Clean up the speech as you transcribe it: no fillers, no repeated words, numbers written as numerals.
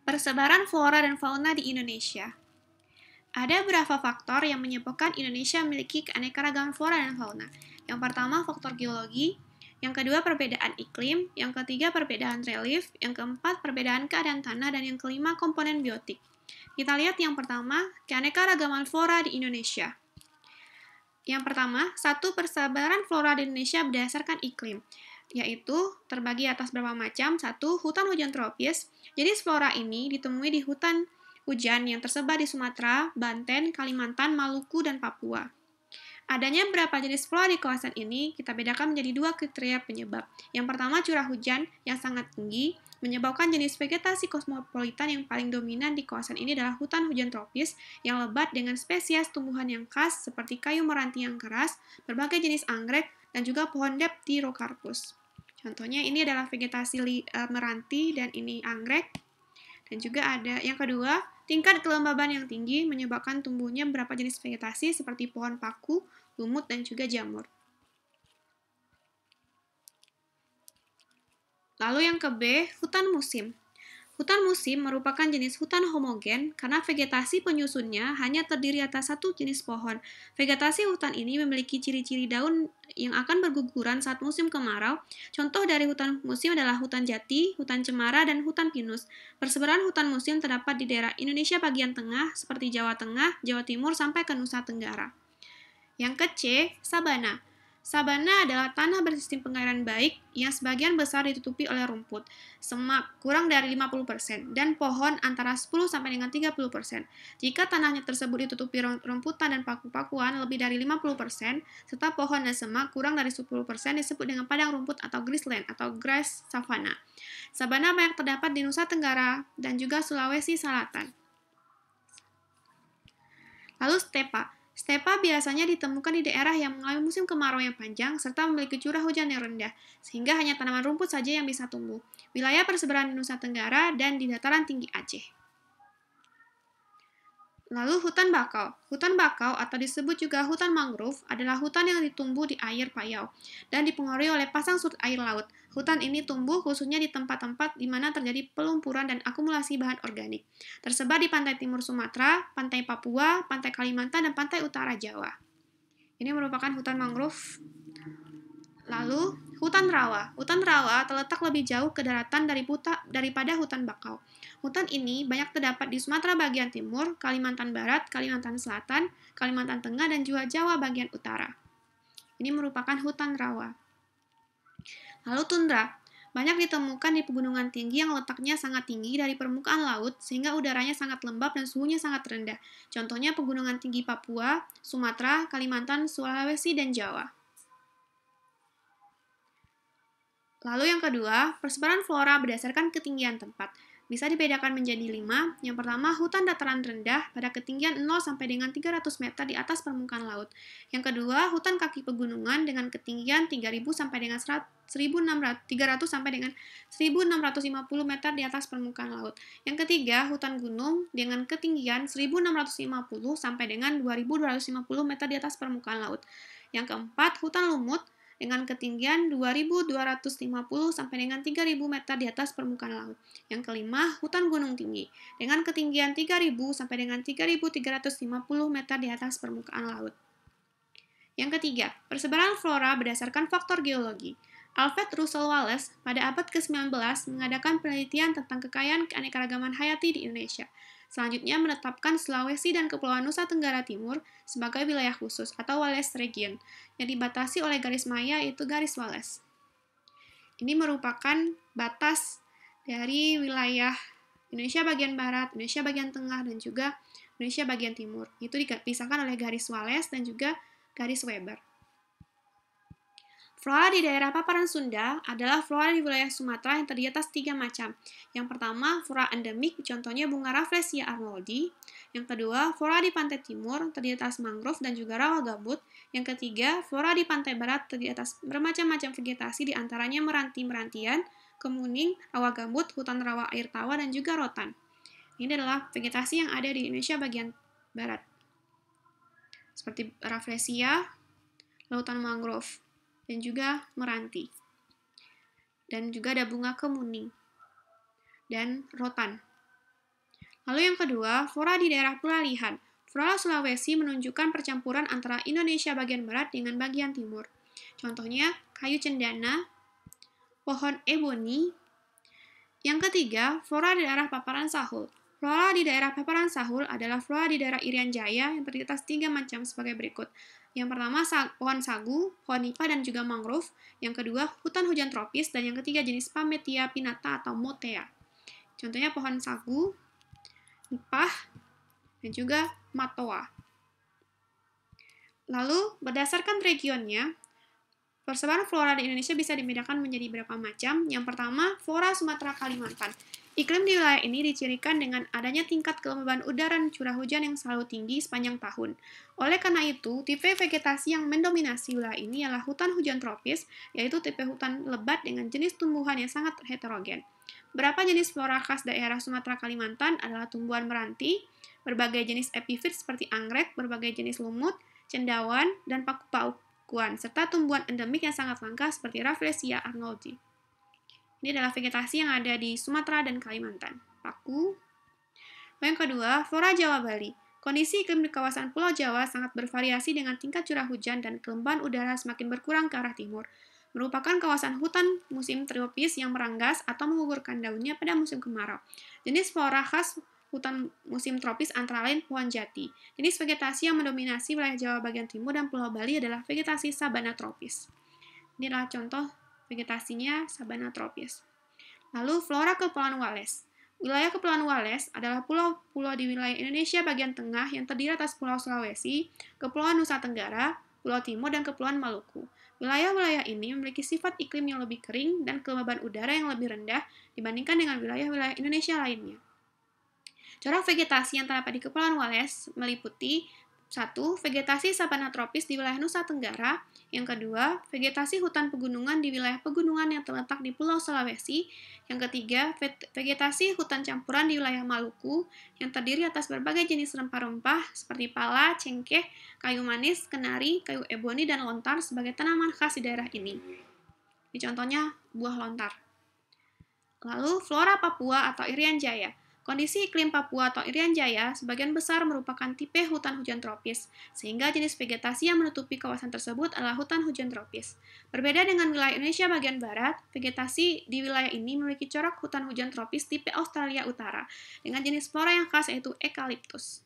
Persebaran flora dan fauna di Indonesia. Ada beberapa faktor yang menyebabkan Indonesia memiliki keanekaragaman flora dan fauna. Yang pertama, faktor geologi. Yang kedua, perbedaan iklim. Yang ketiga, perbedaan relief. Yang keempat, perbedaan keadaan tanah. Dan yang kelima, komponen biotik. Kita lihat yang pertama, keanekaragaman flora di Indonesia. Yang pertama, persebaran flora di Indonesia berdasarkan iklim, yaitu terbagi atas beberapa macam. Satu, hutan hujan tropis. Jenis flora ini ditemui di hutan hujan yang tersebar di Sumatera, Banten, Kalimantan, Maluku, dan Papua. Adanya beberapa jenis flora di kawasan ini kita bedakan menjadi dua kriteria penyebab. Yang pertama, curah hujan yang sangat tinggi, menyebabkan jenis vegetasi kosmopolitan yang paling dominan di kawasan ini adalah hutan hujan tropis yang lebat dengan spesies tumbuhan yang khas seperti kayu meranti yang keras, berbagai jenis anggrek, dan juga pohon Dipterocarpus. Contohnya ini adalah vegetasi meranti dan ini anggrek. Dan juga ada yang kedua, tingkat kelembaban yang tinggi menyebabkan tumbuhnya beberapa jenis vegetasi seperti pohon paku, lumut, dan juga jamur. Lalu yang ke B, hutan musim. Hutan musim merupakan jenis hutan homogen karena vegetasi penyusunnya hanya terdiri atas satu jenis pohon. Vegetasi hutan ini memiliki ciri-ciri daun yang akan berguguran saat musim kemarau. Contoh dari hutan musim adalah hutan jati, hutan cemara, dan hutan pinus. Persebaran hutan musim terdapat di daerah Indonesia bagian tengah seperti Jawa Tengah, Jawa Timur, sampai ke Nusa Tenggara. Yang ke C, sabana. Sabana adalah tanah bersistem pengairan baik yang sebagian besar ditutupi oleh rumput, semak kurang dari 50%, dan pohon antara 10 sampai dengan 30%. Jika tanahnya tersebut ditutupi rumputan dan paku-pakuan lebih dari 50%, serta pohon dan semak kurang dari 10% disebut dengan padang rumput atau grassland atau grass savanna. Sabana banyak terdapat di Nusa Tenggara dan juga Sulawesi Selatan. Lalu stepa. Stepa biasanya ditemukan di daerah yang mengalami musim kemarau yang panjang serta memiliki curah hujan yang rendah, sehingga hanya tanaman rumput saja yang bisa tumbuh. Wilayah persebaran di Nusa Tenggara dan di dataran tinggi Aceh. Lalu hutan bakau. Hutan bakau atau disebut juga hutan mangrove adalah hutan yang tumbuh di air payau dan dipengaruhi oleh pasang surut air laut. Hutan ini tumbuh khususnya di tempat-tempat di mana terjadi pelumpuran dan akumulasi bahan organik. Tersebar di pantai timur Sumatera, pantai Papua, pantai Kalimantan, dan pantai utara Jawa. Ini merupakan hutan mangrove. Lalu, hutan rawa. Hutan rawa terletak lebih jauh ke daratan daripada hutan bakau. Hutan ini banyak terdapat di Sumatera bagian timur, Kalimantan Barat, Kalimantan Selatan, Kalimantan Tengah, dan juga Jawa bagian utara. Ini merupakan hutan rawa. Lalu tundra. Banyak ditemukan di pegunungan tinggi yang letaknya sangat tinggi dari permukaan laut sehingga udaranya sangat lembab dan suhunya sangat rendah. Contohnya pegunungan tinggi Papua, Sumatera, Kalimantan, Sulawesi, dan Jawa. Lalu yang kedua, persebaran flora berdasarkan ketinggian tempat. Bisa dibedakan menjadi 5. Yang pertama, hutan dataran rendah pada ketinggian 0 sampai dengan 300 meter di atas permukaan laut. Yang kedua, hutan kaki pegunungan dengan ketinggian 3.000 sampai dengan 300 sampai dengan 1.650 meter di atas permukaan laut. Yang ketiga, hutan gunung dengan ketinggian 1.650 sampai dengan 2.250 meter di atas permukaan laut. Yang keempat, hutan lumut dengan ketinggian 2.250 sampai dengan 3.000 meter di atas permukaan laut. Yang kelima, hutan gunung tinggi dengan ketinggian 3.000 sampai dengan 3.350 meter di atas permukaan laut. Yang ketiga, persebaran flora berdasarkan faktor geologi. Alfred Russel Wallace pada abad ke-19 mengadakan penelitian tentang kekayaan keanekaragaman hayati di Indonesia. Selanjutnya menetapkan Sulawesi dan Kepulauan Nusa Tenggara Timur sebagai wilayah khusus atau Wallace Region yang dibatasi oleh garis maya yaitu garis Wallace. Ini merupakan batas dari wilayah Indonesia bagian barat, Indonesia bagian tengah, dan juga Indonesia bagian timur. Itu dipisahkan oleh garis Wallace dan juga garis Weber. Flora di daerah paparan Sunda adalah flora di wilayah Sumatera yang terdiri atas 3 macam. Yang pertama, flora endemik, contohnya bunga Rafflesia arnoldi. Yang kedua, flora di pantai timur, terdiri atas mangrove dan juga rawa gambut. Yang ketiga, flora di pantai barat, terdiri atas bermacam-macam vegetasi, diantaranya meranti-merantian, kemuning, rawa gambut, hutan rawa air tawa, dan juga rotan. Ini adalah vegetasi yang ada di Indonesia bagian barat. Seperti Rafflesia, lautan mangrove, dan juga meranti. Dan juga ada bunga kemuning dan rotan. Lalu yang kedua, flora di daerah peralihan. Flora Sulawesi menunjukkan percampuran antara Indonesia bagian barat dengan bagian timur. Contohnya, kayu cendana, pohon eboni. Yang ketiga, flora di daerah paparan sahul. Flora di daerah paparan sahul adalah flora di daerah Irian Jaya yang terdiri atas 3 macam sebagai berikut. Yang pertama, pohon sagu, pohon nipah, dan juga mangrove. Yang kedua, hutan hujan tropis. Dan yang ketiga, jenis Pametia pinnata atau Motea. Contohnya pohon sagu, nipah, dan juga matoa. Lalu, berdasarkan regionnya, persebaran flora di Indonesia bisa dibedakan menjadi beberapa macam. Yang pertama, flora Sumatera Kalimantan. Iklim di wilayah ini dicirikan dengan adanya tingkat kelembaban udara dan curah hujan yang selalu tinggi sepanjang tahun. Oleh karena itu, tipe vegetasi yang mendominasi wilayah ini adalah hutan hujan tropis, yaitu tipe hutan lebat dengan jenis tumbuhan yang sangat heterogen. Beberapa jenis flora khas daerah Sumatera Kalimantan adalah tumbuhan meranti, berbagai jenis epifit seperti anggrek, berbagai jenis lumut, cendawan, dan paku-pakuan, serta tumbuhan endemik yang sangat langka seperti Rafflesia arnoldii. Ini adalah vegetasi yang ada di Sumatera dan Kalimantan. Paku. Yang kedua, flora Jawa Bali. Kondisi iklim di kawasan Pulau Jawa sangat bervariasi dengan tingkat curah hujan dan kelembaban udara semakin berkurang ke arah timur. Merupakan kawasan hutan musim tropis yang meranggas atau menggugurkan daunnya pada musim kemarau. Jenis flora khas hutan musim tropis antara lain pohon jati. Jenis vegetasi yang mendominasi wilayah Jawa bagian timur dan Pulau Bali adalah vegetasi sabana tropis. Ini adalah contoh vegetasinya sabana tropis. Lalu flora Kepulauan Wallace. Wilayah Kepulauan Wallace adalah pulau-pulau di wilayah Indonesia bagian tengah yang terdiri atas Pulau Sulawesi, Kepulauan Nusa Tenggara, Pulau Timur, dan Kepulauan Maluku. Wilayah-wilayah ini memiliki sifat iklim yang lebih kering dan kelembaban udara yang lebih rendah dibandingkan dengan wilayah-wilayah Indonesia lainnya. Corak vegetasi yang terdapat di Kepulauan Wallace meliputi 1. Vegetasi sabana tropis di wilayah Nusa Tenggara. Yang kedua, vegetasi hutan pegunungan di wilayah pegunungan yang terletak di Pulau Sulawesi. Yang ketiga, vegetasi hutan campuran di wilayah Maluku yang terdiri atas berbagai jenis rempah-rempah seperti pala, cengkeh, kayu manis, kenari, kayu eboni, dan lontar sebagai tanaman khas di daerah ini. Ini contohnya buah lontar. Lalu, flora Papua atau Irian Jaya. Kondisi iklim Papua atau Irian Jaya sebagian besar merupakan tipe hutan hujan tropis, sehingga jenis vegetasi yang menutupi kawasan tersebut adalah hutan hujan tropis. Berbeda dengan wilayah Indonesia bagian barat, vegetasi di wilayah ini memiliki corak hutan hujan tropis tipe Australia Utara, dengan jenis flora yang khas yaitu eukaliptus.